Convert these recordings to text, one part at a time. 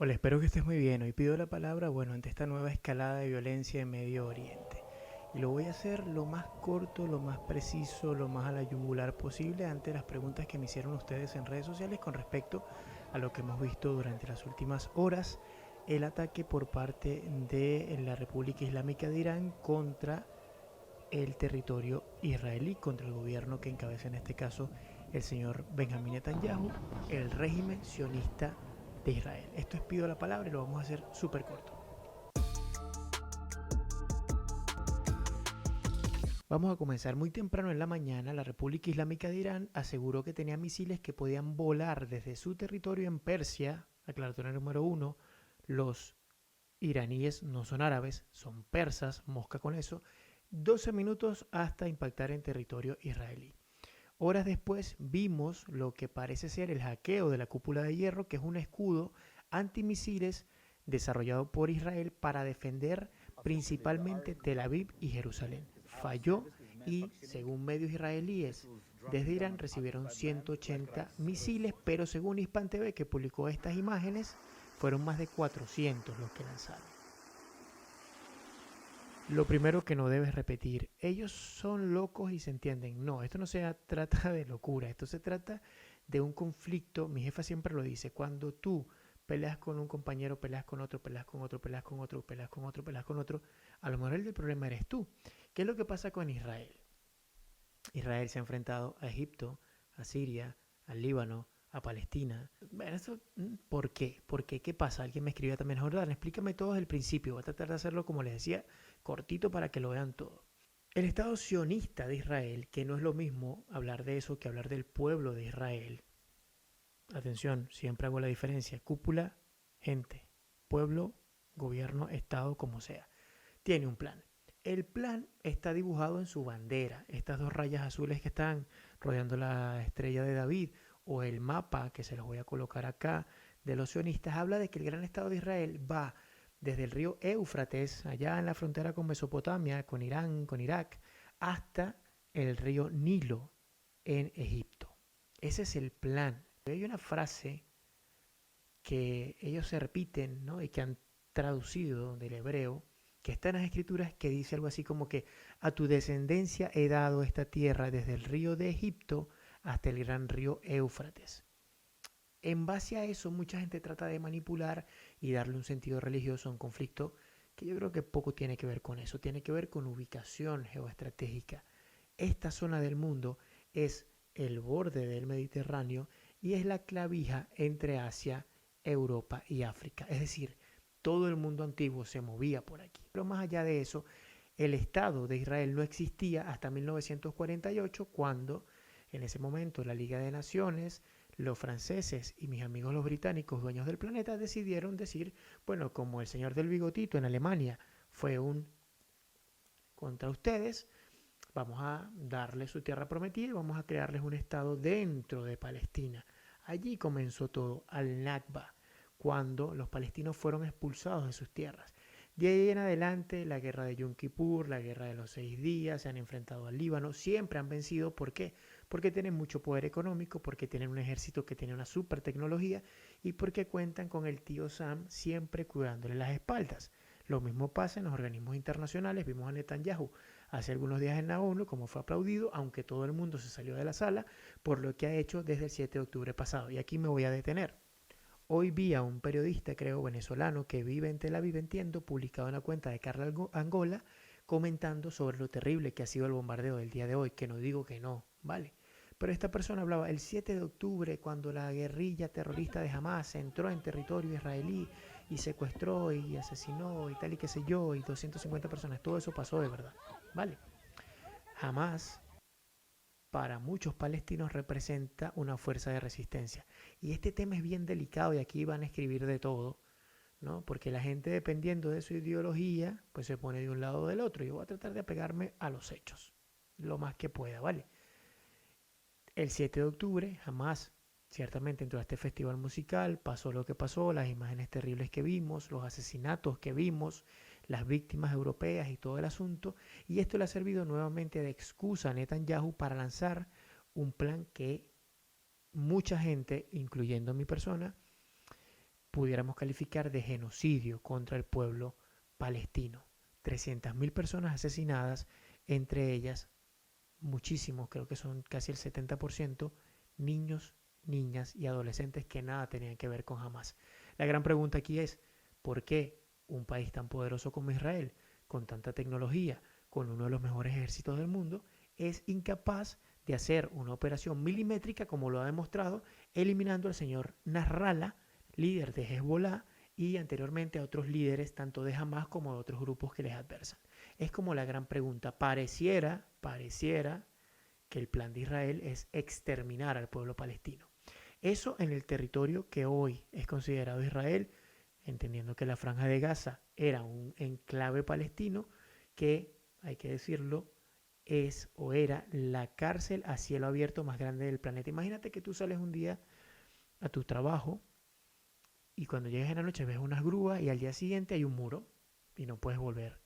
Hola, espero que estés muy bien. Hoy pido la palabra, ante esta nueva escalada de violencia en Medio Oriente. Y lo voy a hacer lo más corto, lo más preciso, lo más a la yugular posible ante las preguntas que me hicieron ustedes en redes sociales con respecto a lo que hemos visto durante las últimas horas, el ataque por parte de la República Islámica de Irán contra el territorio israelí, contra el gobierno que encabeza en este caso el señor Benjamín Netanyahu, el régimen sionista de Israel. Esto es Pido la Palabra y lo vamos a hacer súper corto. Vamos a comenzar muy temprano en la mañana. La República Islámica de Irán aseguró que tenía misiles que podían volar desde su territorio en Persia. Aclaratoria número uno, los iraníes no son árabes, son persas, mosca con eso, 12 minutos hasta impactar en territorio israelí. Horas después vimos lo que parece ser el hackeo de la cúpula de hierro, que es un escudo antimisiles desarrollado por Israel para defender principalmente Tel Aviv y Jerusalén. Falló y, según medios israelíes, desde Irán recibieron 180 misiles, pero según Hispan TV, que publicó estas imágenes, fueron más de 400 los que lanzaron. Lo primero que no debes repetir, ellos son locos y se entienden. No, esto no se trata de locura, esto se trata de un conflicto. Mi jefa siempre lo dice, cuando tú peleas con un compañero, peleas con otro, peleas con otro, peleas con otro, peleas con otro, peleas con otro, a lo mejor el del problema eres tú. ¿Qué es lo que pasa con Israel? Israel se ha enfrentado a Egipto, a Siria, al Líbano, a Palestina. Bueno, eso, ¿por qué? ¿Por qué? ¿Qué pasa? Alguien me escribió también, Jordán, explícame todo desde el principio. Voy a tratar de hacerlo, como les decía, cortito para que lo vean todo. El Estado sionista de Israel, que no es lo mismo hablar de eso que hablar del pueblo de Israel. Atención, siempre hago la diferencia. Cúpula, gente. Pueblo, gobierno, Estado, como sea. Tiene un plan. El plan está dibujado en su bandera, estas dos rayas azules que están rodeando la estrella de David, o el mapa que se los voy a colocar acá de los sionistas, habla de que el gran Estado de Israel va desde el río Éufrates, allá en la frontera con Mesopotamia, con Irán, con Irak, hasta el río Nilo en Egipto. Ese es el plan. Hay una frase que ellos se repiten, ¿no? Y que han traducido del hebreo, que está en las escrituras, que dice algo así como que a tu descendencia he dado esta tierra desde el río de Egipto hasta el gran río Éufrates. En base a eso, mucha gente trata de manipular y darle un sentido religioso a un conflicto que yo creo que poco tiene que ver con eso, tiene que ver con ubicación geoestratégica. Esta zona del mundo es el borde del Mediterráneo y es la clavija entre Asia, Europa y África. Es decir, todo el mundo antiguo se movía por aquí. Pero más allá de eso, el Estado de Israel no existía hasta 1948, cuando en ese momento la Liga de Naciones, los franceses y mis amigos los británicos, dueños del planeta, decidieron decir, bueno, como el señor del bigotito en Alemania fue un contra ustedes, vamos a darles su tierra prometida y vamos a crearles un estado dentro de Palestina. Allí comenzó todo, al Nakba, cuando los palestinos fueron expulsados de sus tierras. De ahí en adelante, la guerra de Yom Kippur, la guerra de los 6 días, se han enfrentado al Líbano, siempre han vencido. ¿Por qué? Porque tienen mucho poder económico, porque tienen un ejército que tiene una super tecnología y porque cuentan con el tío Sam siempre cuidándole las espaldas. Lo mismo pasa en los organismos internacionales. Vimos a Netanyahu hace algunos días en la ONU, como fue aplaudido, aunque todo el mundo se salió de la sala, por lo que ha hecho desde el 7 de octubre pasado. Y aquí me voy a detener. Hoy vi a un periodista, creo, venezolano, que vive en Tel Aviv, entiendo, publicado en la cuenta de Carla Angola, comentando sobre lo terrible que ha sido el bombardeo del día de hoy, que no digo que no, ¿vale? Pero esta persona hablaba el 7 de octubre, cuando la guerrilla terrorista de Hamas entró en territorio israelí y secuestró y asesinó y tal y qué sé yo, y 250 personas. Todo eso pasó de verdad, ¿vale? Hamas, para muchos palestinos, representa una fuerza de resistencia. Y este tema es bien delicado y aquí van a escribir de todo, ¿no? Porque la gente, dependiendo de su ideología, pues se pone de un lado o del otro. Yo voy a tratar de apegarme a los hechos lo más que pueda, ¿vale? El 7 de octubre, jamás, ciertamente entró a este festival musical, pasó lo que pasó, las imágenes terribles que vimos, los asesinatos que vimos, las víctimas europeas y todo el asunto, y esto le ha servido nuevamente de excusa a Netanyahu para lanzar un plan que mucha gente, incluyendo mi persona, pudiéramos calificar de genocidio contra el pueblo palestino. 300.000 personas asesinadas, entre ellas muchísimos, creo que son casi el 70%, niños, niñas y adolescentes que nada tenían que ver con Hamas. La gran pregunta aquí es, ¿por qué un país tan poderoso como Israel, con tanta tecnología, con uno de los mejores ejércitos del mundo, es incapaz de hacer una operación milimétrica como lo ha demostrado, eliminando al señor Nasrallah, líder de Hezbollah, y anteriormente a otros líderes tanto de Hamas como de otros grupos que les adversan? Es como la gran pregunta. Pareciera que el plan de Israel es exterminar al pueblo palestino. Eso en el territorio que hoy es considerado Israel, entendiendo que la Franja de Gaza era un enclave palestino que, hay que decirlo, es o era la cárcel a cielo abierto más grande del planeta. Imagínate que tú sales un día a tu trabajo y cuando llegas en la noche ves unas grúas y al día siguiente hay un muro y no puedes volver.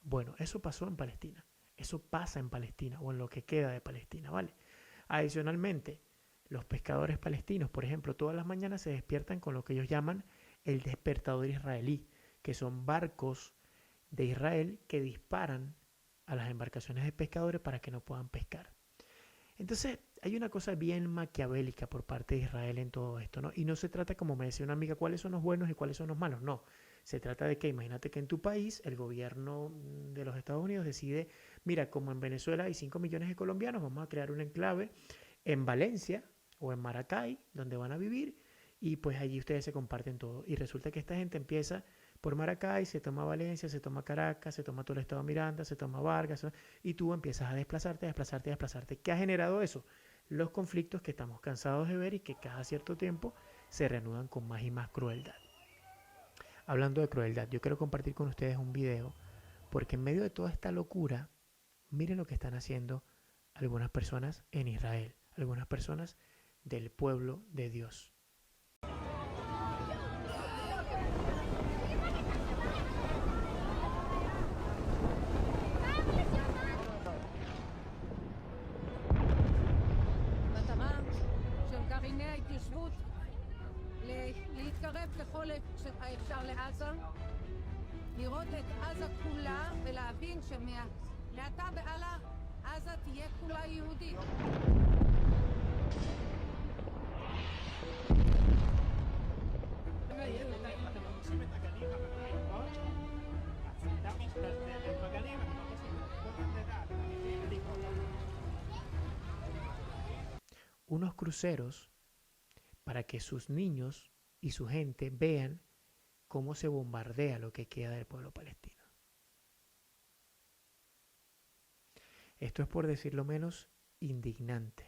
Bueno, eso pasó en Palestina. Eso pasa en Palestina o en lo que queda de Palestina, ¿vale? Adicionalmente, los pescadores palestinos, por ejemplo, todas las mañanas se despiertan con lo que ellos llaman el despertador israelí, que son barcos de Israel que disparan a las embarcaciones de pescadores para que no puedan pescar. Entonces, hay una cosa bien maquiavélica por parte de Israel en todo esto, ¿no? Y no se trata, como me decía una amiga, cuáles son los buenos y cuáles son los malos, no. Se trata de que, imagínate que en tu país, el gobierno de los Estados Unidos decide, mira, como en Venezuela hay 5 millones de colombianos, vamos a crear un enclave en Valencia o en Maracay, donde van a vivir, y pues allí ustedes se comparten todo. Y resulta que esta gente empieza por Maracay, se toma Valencia, se toma Caracas, se toma todo el estado de Miranda, se toma Vargas, y tú empiezas a desplazarte. ¿Qué ha generado eso? Los conflictos que estamos cansados de ver y que cada cierto tiempo se reanudan con más y más crueldad. Hablando de crueldad, yo quiero compartir con ustedes un video, porque en medio de toda esta locura, miren lo que están haciendo algunas personas en Israel, algunas personas del pueblo de Dios. להתקרב ככל האפשר לעזה, לראות את עזה כולה ולהבין שמעתה והלאה עזה תהיה כולה יהודית. Unos cruceros para que sus niños y su gente vean cómo se bombardea lo que queda del pueblo palestino. Esto es, por decirlo menos, indignante.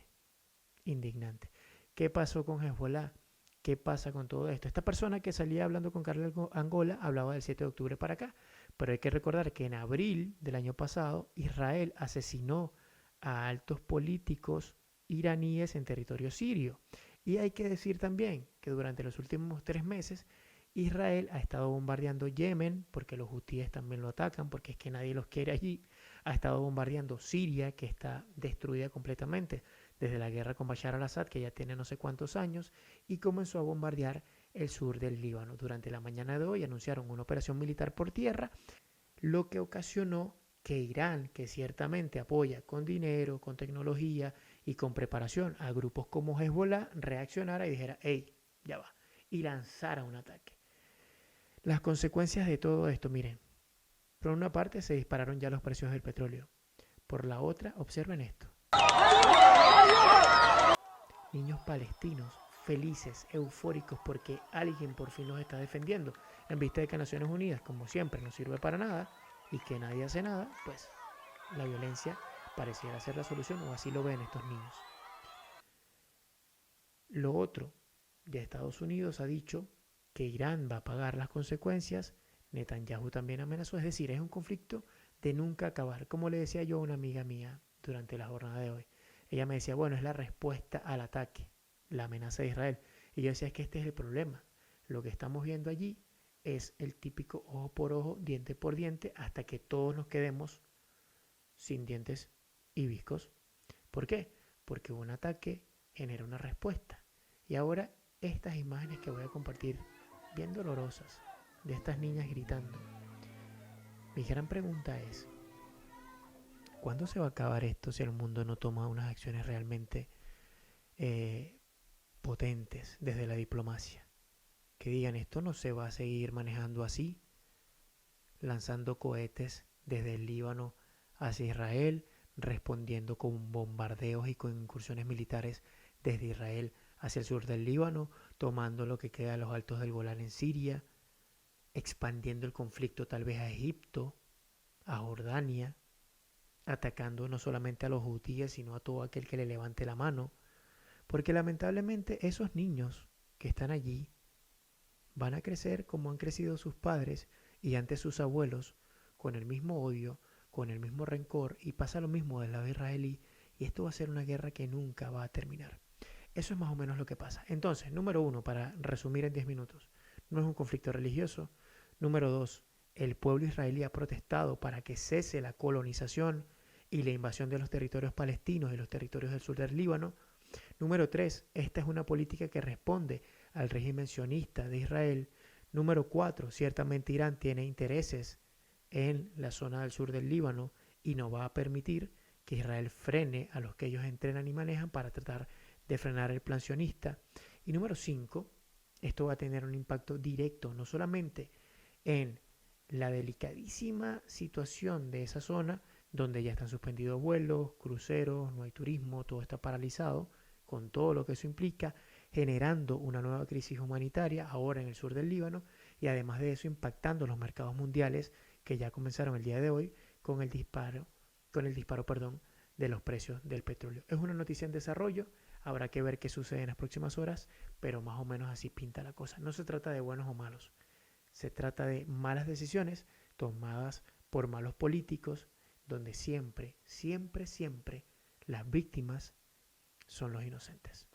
Indignante. ¿Qué pasó con Hezbollah? ¿Qué pasa con todo esto? Esta persona que salía hablando con Carla Angola hablaba del 7 de octubre para acá, pero hay que recordar que en abril del año pasado Israel asesinó a altos políticos iraníes en territorio sirio. Y hay que decir también que durante los últimos 3 meses Israel ha estado bombardeando Yemen, porque los hutíes también lo atacan, porque es que nadie los quiere allí. Ha estado bombardeando Siria, que está destruida completamente desde la guerra con Bashar al-Assad, que ya tiene no sé cuántos años, y comenzó a bombardear el sur del Líbano. Durante la mañana de hoy anunciaron una operación militar por tierra, lo que ocasionó que Irán, que ciertamente apoya con dinero, con tecnología y con preparación a grupos como Hezbollah, reaccionara y dijera, hey, ya va, y lanzara un ataque. Las consecuencias de todo esto, miren, por una parte se dispararon ya los precios del petróleo, por la otra, observen esto. Niños palestinos felices, eufóricos, porque alguien por fin los está defendiendo, en vista de que Naciones Unidas, como siempre, no sirve para nada, y que nadie hace nada, pues la violencia pareciera ser la solución, o así lo ven estos niños. Lo otro, ya Estados Unidos ha dicho que Irán va a pagar las consecuencias, Netanyahu también amenazó, es decir, es un conflicto de nunca acabar. Como le decía yo a una amiga mía durante la jornada de hoy, ella me decía, bueno, es la respuesta al ataque, la amenaza de Israel. Y yo decía, es que este es el problema. Lo que estamos viendo allí es el típico ojo por ojo, diente por diente, hasta que todos nos quedemos sin dientes y viscos. ¿Por qué? Porque un ataque genera una respuesta. Y ahora estas imágenes que voy a compartir bien dolorosas de estas niñas gritando. Mi gran pregunta es, ¿cuándo se va a acabar esto si el mundo no toma unas acciones realmente potentes desde la diplomacia? Que digan, esto no se va a seguir manejando así, lanzando cohetes desde el Líbano hacia Israel, respondiendo con bombardeos y con incursiones militares desde Israel hacia el sur del Líbano, tomando lo que queda de los altos del Golán en Siria, expandiendo el conflicto tal vez a Egipto, a Jordania, atacando no solamente a los hutíes, sino a todo aquel que le levante la mano, porque lamentablemente esos niños que están allí van a crecer como han crecido sus padres y antes sus abuelos, con el mismo odio, con el mismo rencor, y pasa lo mismo del lado israelí, y esto va a ser una guerra que nunca va a terminar. Eso es más o menos lo que pasa. Entonces, número 1, para resumir en 10 minutos, no es un conflicto religioso. Número 2, el pueblo israelí ha protestado para que cese la colonización y la invasión de los territorios palestinos y los territorios del sur del Líbano. Número 3, esta es una política que responde al régimen sionista de Israel. Número 4, ciertamente Irán tiene intereses en la zona del sur del Líbano y no va a permitir que Israel frene a los que ellos entrenan y manejan para tratar de frenar el plan sionista. Y número 5, esto va a tener un impacto directo no solamente en la delicadísima situación de esa zona, donde ya están suspendidos vuelos, cruceros, no hay turismo, todo está paralizado, con todo lo que eso implica, generando una nueva crisis humanitaria ahora en el sur del Líbano, y además de eso impactando los mercados mundiales que ya comenzaron el día de hoy con el disparo de los precios del petróleo. Es una noticia en desarrollo, habrá que ver qué sucede en las próximas horas, pero más o menos así pinta la cosa. No se trata de buenos o malos, se trata de malas decisiones tomadas por malos políticos, donde siempre, siempre, siempre las víctimas son los inocentes.